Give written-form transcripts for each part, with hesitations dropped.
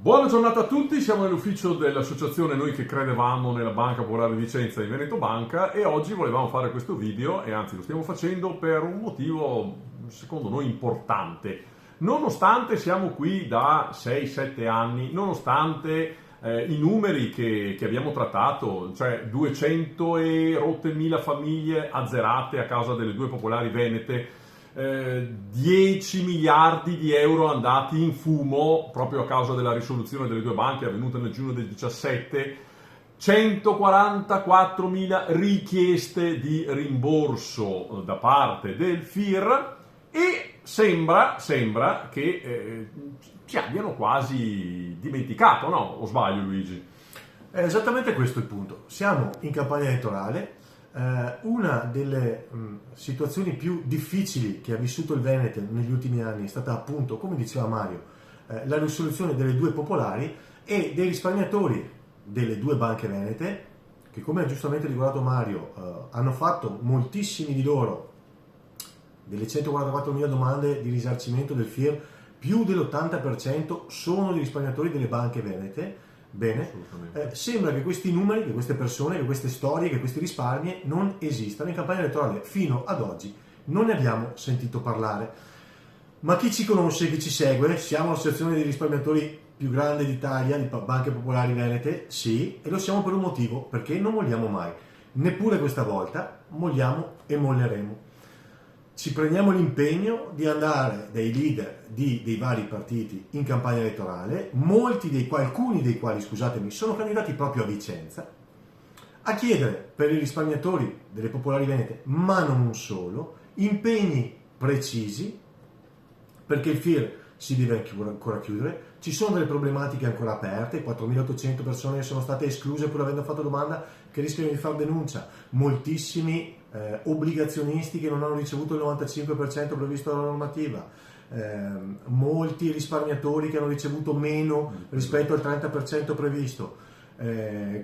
Buona giornata a tutti, siamo nell'ufficio dell'associazione Noi che credevamo nella Banca Popolare di Vicenza, in Veneto Banca, e oggi volevamo fare questo video e anzi lo stiamo facendo per un motivo secondo noi importante. Nonostante siamo qui da 6-7 anni, nonostante i numeri che abbiamo trattato, cioè 200 e rotte mila famiglie azzerate a causa delle due popolari venete, 10 miliardi di euro andati in fumo proprio a causa della risoluzione delle due banche avvenuta nel giugno del 17, 144.000 richieste di rimborso da parte del FIR e sembra che ci abbiano quasi dimenticato, no? O sbaglio, Luigi? È esattamente questo il punto. Siamo in campagna elettorale. Una delle situazioni più difficili che ha vissuto il Veneto negli ultimi anni è stata appunto, come diceva Mario, la risoluzione delle due popolari e dei risparmiatori delle due banche venete che, come ha giustamente ricordato Mario, hanno fatto moltissimi di loro delle 144.000 domande di risarcimento del FIR, più dell'80% sono di risparmiatori delle banche venete. Bene, sembra che questi numeri, che queste persone, che queste storie, che questi risparmi non esistano. In campagna elettorale fino ad oggi non ne abbiamo sentito parlare. Ma chi ci conosce, chi ci segue, siamo l'associazione dei risparmiatori più grande d'Italia, di banche popolari venete, sì, e lo siamo per un motivo, perché non molliamo mai. Neppure questa volta molliamo e molleremo. Ci prendiamo l'impegno di andare dai leader dei vari partiti in campagna elettorale, alcuni dei quali, scusatemi, sono candidati proprio a Vicenza, a chiedere per i risparmiatori delle popolari venete, ma non solo, impegni precisi, perché il FIR si deve ancora chiudere, ci sono delle problematiche ancora aperte, 4.800 persone che sono state escluse pur avendo fatto domanda che rischiano di far denuncia, moltissimi obbligazionisti che non hanno ricevuto il 95% previsto dalla normativa, molti risparmiatori che hanno ricevuto meno rispetto al 30% previsto,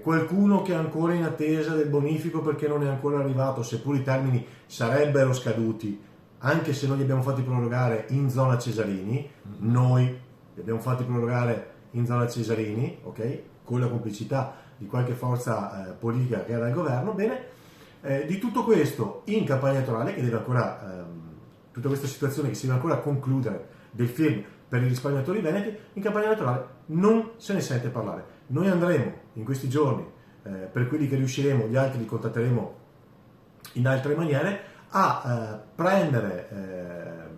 qualcuno che è ancora in attesa del bonifico perché non è ancora arrivato, seppur i termini sarebbero scaduti, anche se noi li abbiamo fatti prorogare in zona Cesarini, noi li abbiamo fatti prorogare in zona Cesarini, ok? Con la complicità di qualche forza politica che era al governo. Bene, di tutto questo in campagna elettorale, che deve ancora, tutta questa situazione che si deve ancora concludere del film per i risparmiatori veneti, in campagna elettorale non se ne sente parlare. Noi andremo in questi giorni, per quelli che riusciremo, gli altri li contatteremo in altre maniere, a prendere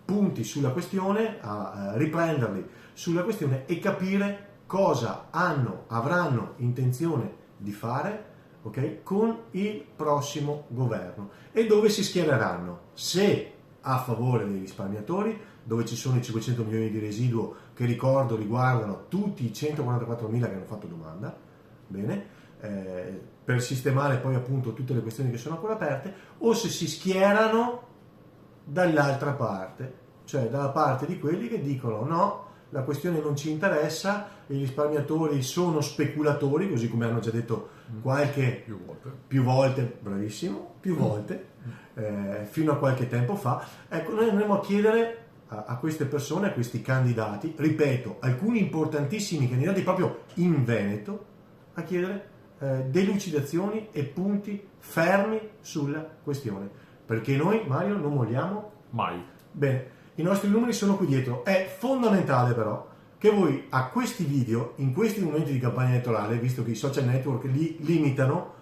punti sulla questione, a riprenderli sulla questione e capire cosa avranno intenzione di fare, okay, con il prossimo governo e dove si schiereranno, se a favore dei risparmiatori, dove ci sono i 500 milioni di residuo che ricordo riguardano tutti i 144.000 che hanno fatto domanda, bene, per sistemare poi appunto tutte le questioni che sono ancora aperte, o se si schierano dall'altra parte, cioè dalla parte di quelli che dicono no, la questione non ci interessa, i risparmiatori sono speculatori, così come hanno già detto più volte, bravissimo, più volte, fino a qualche tempo fa. Ecco, noi andremo a chiedere a queste persone, a questi candidati, ripeto, alcuni importantissimi candidati proprio in Veneto, a chiedere delucidazioni e punti fermi sulla questione, perché noi, Mario, non molliamo mai. Bene, i nostri numeri sono qui dietro. È fondamentale però che voi a questi video, in questi momenti di campagna elettorale, visto che i social network li limitano,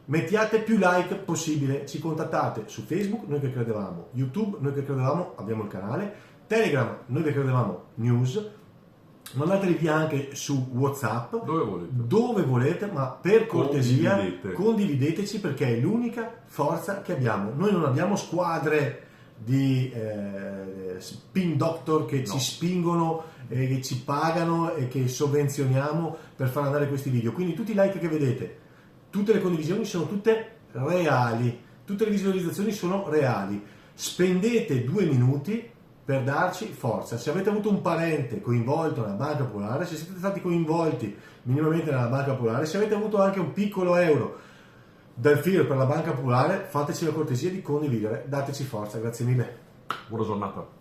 mettiate più like possibile, ci contattate su Facebook, Noi che credevamo, YouTube, Noi che credevamo, abbiamo il canale, Telegram, Noi che credevamo news, mandateli via anche su WhatsApp, dove volete, ma per cortesia condivideteci, perché è l'unica forza che abbiamo. Noi non abbiamo squadre di spin doctor che ci spingono e che ci pagano e che sovvenzioniamo per far andare questi video. Quindi tutti i like che vedete, tutte le condivisioni sono tutte reali, tutte le visualizzazioni sono reali. Spendete 2 minuti per darci forza. Se avete avuto un parente coinvolto nella Banca Popolare, se siete stati coinvolti minimamente nella Banca Popolare, se avete avuto anche un piccolo euro dal FIR per la Banca Popolare, fateci la cortesia di condividere, dateci forza, grazie mille. Buona giornata.